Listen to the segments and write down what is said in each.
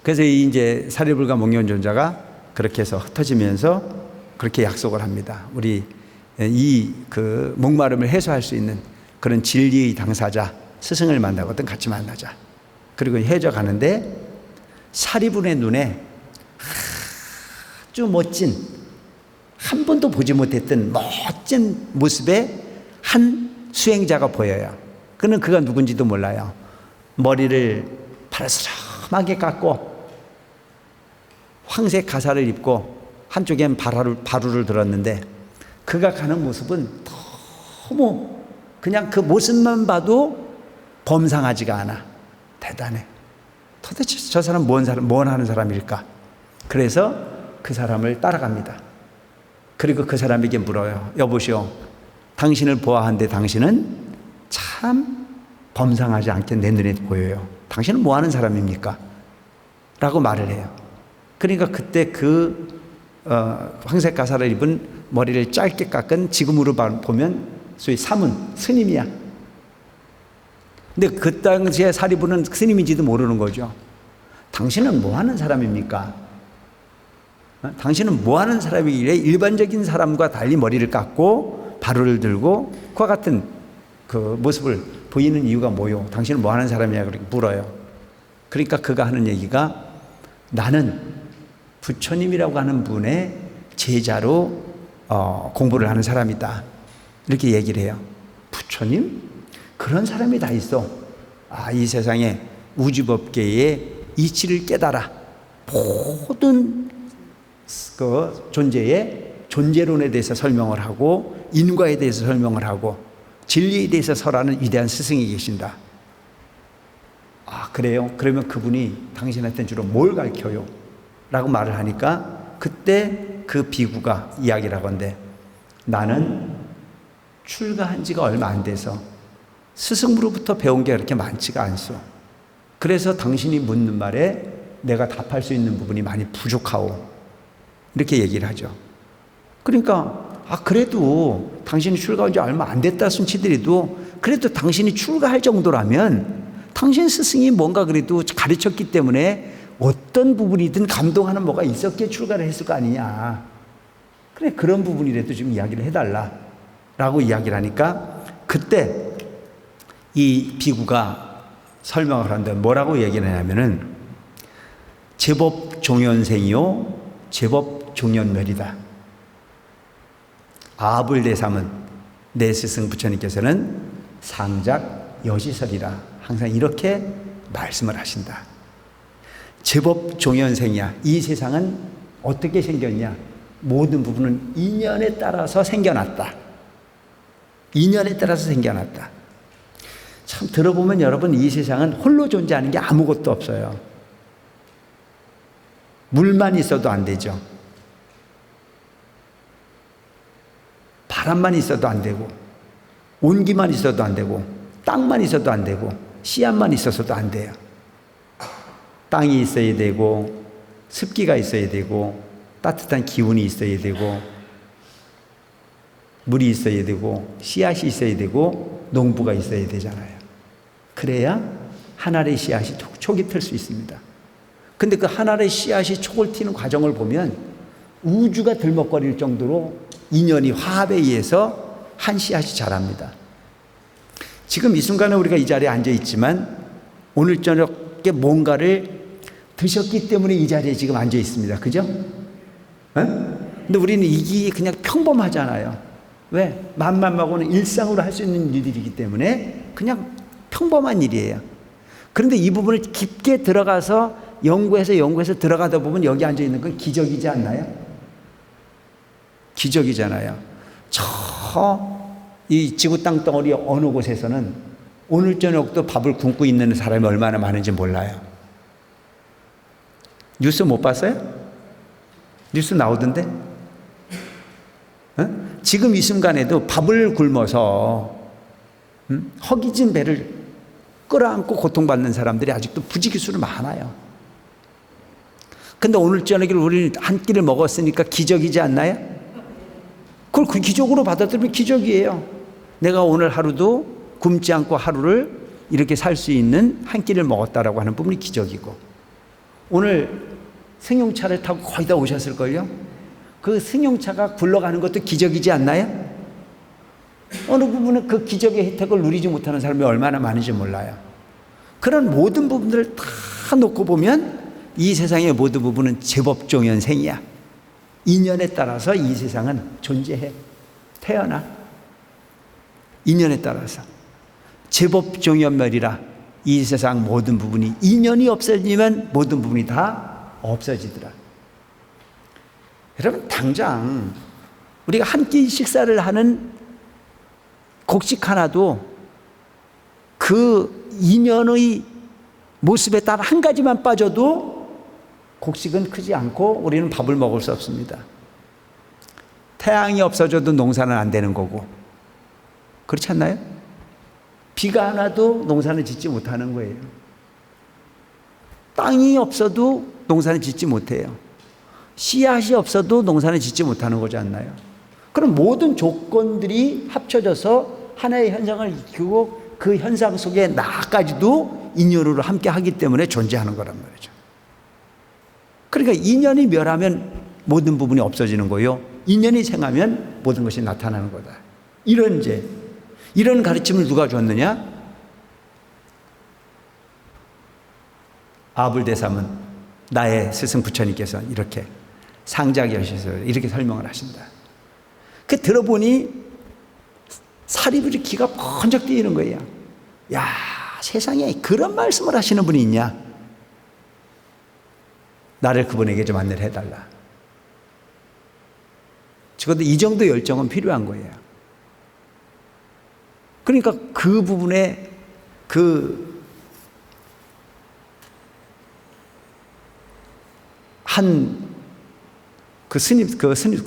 그래서 이제 사리불가 목련존자가 그렇게 해서 흩어지면서 그렇게 약속을 합니다. 우리 이 그 목마름을 해소할 수 있는 그런 진리의 당사자 스승을 만나거든 같이 만나자. 그리고 헤어져 가는데 사리불의 눈에 아주 멋진, 한 번도 보지 못했던 멋진 모습의 한 수행자가 보여요. 그는 그가 누군지도 몰라요. 머리를 파르스름하게 깎고 황색 가사를 입고 한쪽엔 바루를 들었는데 그가 가는 모습은 너무 그냥 그 모습만 봐도 범상하지가 않아. 대단해. 도대체 저 사람 뭘 하는 사람일까? 그래서 그 사람을 따라갑니다. 그리고 그 사람에게 물어요. 여보시오, 당신을 보아한데 당신은 참 범상하지 않게 내 눈에 보여요. 당신은 뭐 하는 사람입니까? 라고 말을 해요. 그러니까 그때 그 황색 가사를 입은 머리를 짧게 깎은 지금으로 보면 소위 사문, 스님이야. 근데 그 당시에 사리불은 스님인지도 모르는 거죠. 당신은 뭐 하는 사람입니까? 당신은 뭐 하는 사람이길래 일반적인 사람과 달리 머리를 깎고 바루를 들고 그와 같은 그 모습을 보이는 이유가 뭐요? 당신은 뭐 하는 사람이냐 그렇게 물어요. 그러니까 그가 하는 얘기가 나는 부처님이라고 하는 분의 제자로 공부를 하는 사람이다. 이렇게 얘기를 해요. 부처님? 그런 사람이 다 있어. 이 세상에 우주법계의 이치를 깨달아 모든 그 존재의 존재론에 대해서 설명을 하고 인과에 대해서 설명을 하고 진리에 대해서 설하는 위대한 스승이 계신다. 그래요? 그러면 그분이 당신한테는 주로 뭘 가르쳐요? 라고 말을 하니까 그때 그 비구가 이야기를 하건대 나는 출가한 지가 얼마 안 돼서 스승으로부터 배운 게 그렇게 많지가 않소. 그래서 당신이 묻는 말에 내가 답할 수 있는 부분이 많이 부족하오. 이렇게 얘기를 하죠. 그러니까 그래도 당신이 출가한 지 얼마 안 됐다 순치더라도 그래도 당신이 출가할 정도라면 당신 스승이 뭔가 그래도 가르쳤기 때문에 어떤 부분이든 감동하는 뭐가 있었기에 출가를 했을 거 아니냐. 그래, 그런 부분이라도 좀 이야기를 해달라 라고 이야기를 하니까 그때 이 비구가 설명을 하는데 뭐라고 얘기를 하냐면은 제법 종연생이요 제법 종연멸이다. 아불대삼은 내 스승 부처님께서는 상작 여시설이라 항상 이렇게 말씀을 하신다. 제법 종연생이야. 이 세상은 어떻게 생겼냐? 모든 부분은 인연에 따라서 생겨났다. 인연에 따라서 생겨났다. 참 들어보면 여러분 이 세상은 홀로 존재하는 게 아무것도 없어요. 물만 있어도 안 되죠. 바람만 있어도 안 되고 온기만 있어도 안 되고 땅만 있어도 안 되고 씨앗만 있어서도 안 돼요. 땅이 있어야 되고 습기가 있어야 되고 따뜻한 기운이 있어야 되고 물이 있어야 되고 씨앗이 있어야 되고 농부가 있어야 되잖아요. 그래야 한 알의 씨앗이 촉이 틀 수 있습니다. 근데 그 한 알의 씨앗이 촉을 튀는 과정을 보면 우주가 들먹거릴 정도로 인연이 화합에 의해서 한 씨앗이 자랍니다. 지금 이 순간에 우리가 이 자리에 앉아 있지만 오늘 저녁에 뭔가를 드셨기 때문에 이 자리에 지금 앉아 있습니다. 그죠? 근데 우리는 이게 그냥 평범하잖아요. 왜? 맘만 일상으로 할 수 있는 일들이기 때문에 그냥 평범한 일이에요. 그런데 이 부분을 깊게 들어가서 연구해서 들어가다 보면 여기 앉아 있는 건 기적이지 않나요? 기적이잖아요. 이 지구 땅덩어리 어느 곳에서는 오늘 저녁도 밥을 굶고 있는 사람이 얼마나 많은지 몰라요. 뉴스 못 봤어요? 뉴스 나오던데? 지금 이 순간에도 밥을 굶어서 허기진 배를 끌어안고 고통받는 사람들이 아직도 부지기수로 많아요. 근데 오늘 저녁에 우리는 한 끼를 먹었으니까 기적이지 않나요? 그걸 그 기적으로 받아들이면 기적이에요. 내가 오늘 하루도 굶지 않고 하루를 이렇게 살 수 있는 한 끼를 먹었다라고 하는 부분이 기적이고 오늘 승용차를 타고 거의 다 오셨을걸요? 그 승용차가 굴러가는 것도 기적이지 않나요? 어느 부분은 그 기적의 혜택을 누리지 못하는 사람이 얼마나 많은지 몰라요. 그런 모든 부분들을 다 놓고 보면 이 세상의 모든 부분은 제법종연생이야. 인연에 따라서 이 세상은 존재해. 태어나. 인연에 따라서. 제법종연멸이라 이 세상 모든 부분이 인연이 없어지면 모든 부분이 다 없어지더라. 여러분, 당장 우리가 한 끼 식사를 하는 곡식 하나도 그 인연의 모습에 따라 한 가지만 빠져도 곡식은 크지 않고 우리는 밥을 먹을 수 없습니다. 태양이 없어져도 농사는 안 되는 거고, 그렇지 않나요? 비가 안 와도 농사는 짓지 못하는 거예요. 땅이 없어도 농사는 짓지 못해요. 씨앗이 없어도 농사는 짓지 못하는 거지 않나요? 그럼 모든 조건들이 합쳐져서 하나의 현상을 익히고 그 현상 속에 나까지도 인연으로 함께 하기 때문에 존재하는 거란 말이죠. 그러니까 인연이 멸하면 모든 부분이 없어지는 거요. 인연이 생하면 모든 것이 나타나는 거다. 이런 가르침을 누가 줬느냐? 아불대삼은 나의 스승 부처님께서 이렇게 상자기여시서 이렇게 설명을 하신다. 그 들어보니 사리불이 기가 번쩍 뛰는 거예요. 야, 세상에 그런 말씀을 하시는 분이 있냐? 나를 그분에게 좀 안내를 해달라. 적어도 이 정도 열정은 필요한 거예요. 그러니까 그 부분에 그 스님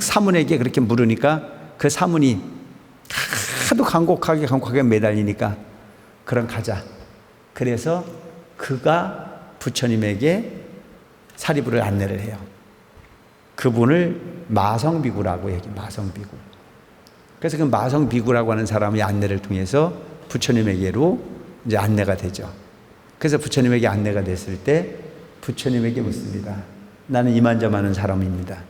사문에게 그렇게 물으니까 그 사문이 하도 간곡하게 매달리니까 그럼 가자. 그래서 그가 부처님에게 사리부를 안내를 해요. 그분을 마성비구라고 얘기해요. 마성비구. 그래서 그 마성비구라고 하는 사람의 안내를 통해서 부처님에게로 이제 안내가 되죠. 그래서 부처님에게 안내가 됐을 때 부처님에게 묻습니다. 나는 이만저만한 사람입니다.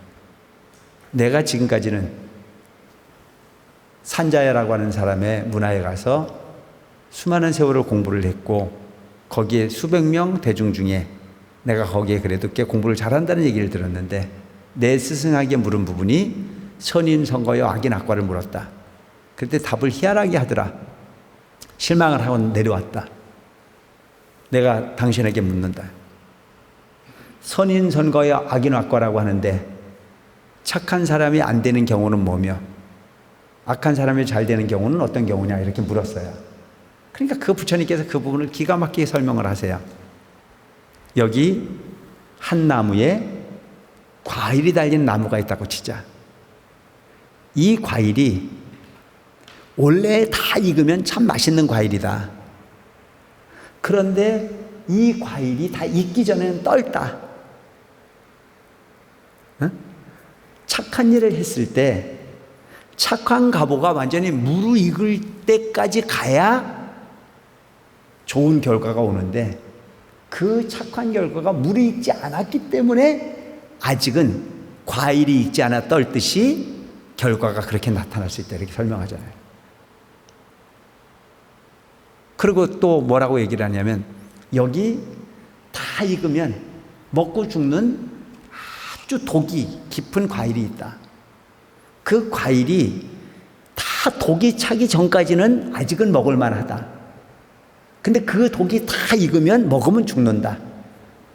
내가 지금까지는 산자야라고 하는 사람의 문화에 가서 수많은 세월을 공부를 했고 거기에 수백 명 대중 중에 내가 거기에 그래도 꽤 공부를 잘한다는 얘기를 들었는데 내 스승에게 물은 부분이 선인선거여 악인악과를 물었다. 그때 답을 희한하게 하더라. 실망을 하고 내려왔다. 내가 당신에게 묻는다. 선인선거여 악인악과라고 하는데 착한 사람이 안 되는 경우는 뭐며 악한 사람이 잘 되는 경우는 어떤 경우냐 이렇게 물었어요. 그러니까 그 부처님께서 그 부분을 기가 막히게 설명을 하세요. 여기 한 나무에 과일이 달린 나무가 있다고 치자. 이 과일이 원래 다 익으면 참 맛있는 과일이다. 그런데 이 과일이 다 익기 전에는 떫다. 응? 착한 일을 했을 때 착한 가보가 완전히 무르익을 때까지 가야 좋은 결과가 오는데 그 착한 결과가 무르익지 않았기 때문에 아직은 과일이 익지 않아 떫듯이 결과가 그렇게 나타날 수 있다 이렇게 설명하잖아요. 그리고 또 뭐라고 얘기를 하냐면 여기 다 익으면 먹고 죽는 아주 독이 깊은 과일이 있다. 그 과일이 다 독이 차기 전까지는 아직은 먹을 만하다. 근데 그 독이 다 익으면 먹으면 죽는다.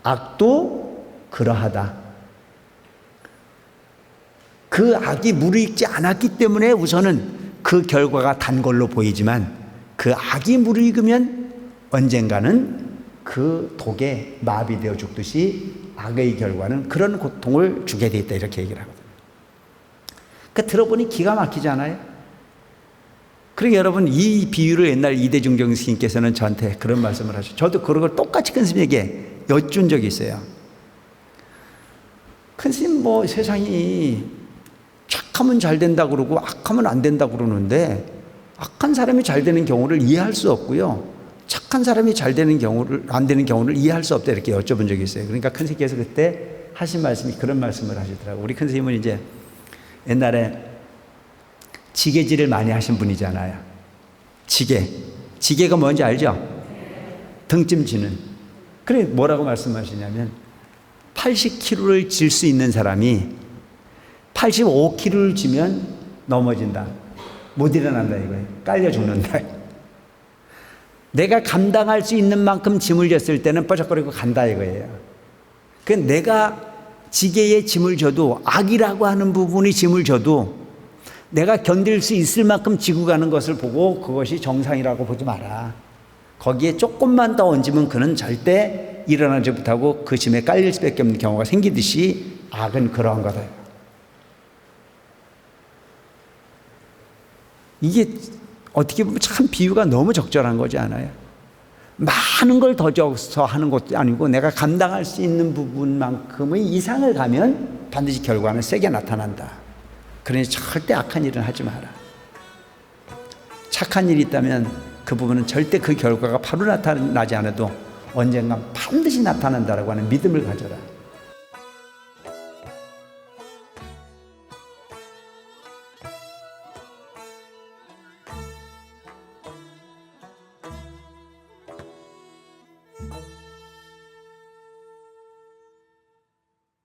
악도 그러하다. 그 악이 무르익지 않았기 때문에 우선은 그 결과가 단 걸로 보이지만 그 악이 무르익으면 언젠가는 그 독에 마비되어 죽듯이 악의 결과는 그런 고통을 주게 돼 있다 이렇게 얘기를 하거든요. 그러니까 들어보니 기가 막히지 않아요? 그러니까 여러분 이 비유를 옛날 이대중경 스님께서는 저한테 그런 말씀을 하셨죠. 저도 그런 걸 똑같이 큰 스님에게 여쭌 적이 있어요. 큰 스님 뭐 세상이 착하면 잘 된다 그러고 악하면 안 된다 그러는데 악한 사람이 잘 되는 경우를 이해할 수 없고요. 착한 사람이 잘 되는 경우를, 안 되는 경우를 이해할 수 없다 이렇게 여쭤본 적이 있어요. 그러니까 큰 스님께서 그때 하신 말씀이 그런 말씀을 하시더라고요. 우리 큰 스님은 이제 옛날에 지게질을 많이 하신 분이잖아요. 지게가 뭔지 알죠? 등짐 지는. 그래 뭐라고 말씀하시냐면 80kg를 질 수 있는 사람이 85kg를 지면 넘어진다. 못 일어난다 이거예요. 깔려 죽는다. 내가 감당할 수 있는 만큼 짐을 졌을 때는 뻐적거리고 간다 이거예요. 그 내가 지게에 짐을 져도, 악이라고 하는 부분이 짐을 져도 내가 견딜 수 있을 만큼 지고 가는 것을 보고 그것이 정상이라고 보지 마라. 거기에 조금만 더 얹으면 그는 절대 일어나지 못하고 그 짐에 깔릴 수밖에 없는 경우가 생기듯이 악은 그러한 거다. 이게 어떻게 보면 참 비유가 너무 적절한 거지 않아요? 많은 걸 더 줘서 하는 것도 아니고 내가 감당할 수 있는 부분만큼의 이상을 가면 반드시 결과는 세게 나타난다. 그러니 절대 악한 일은 하지 마라. 착한 일이 있다면 그 부분은 절대 그 결과가 바로 나타나지 않아도 언젠가 반드시 나타난다라고 하는 믿음을 가져라.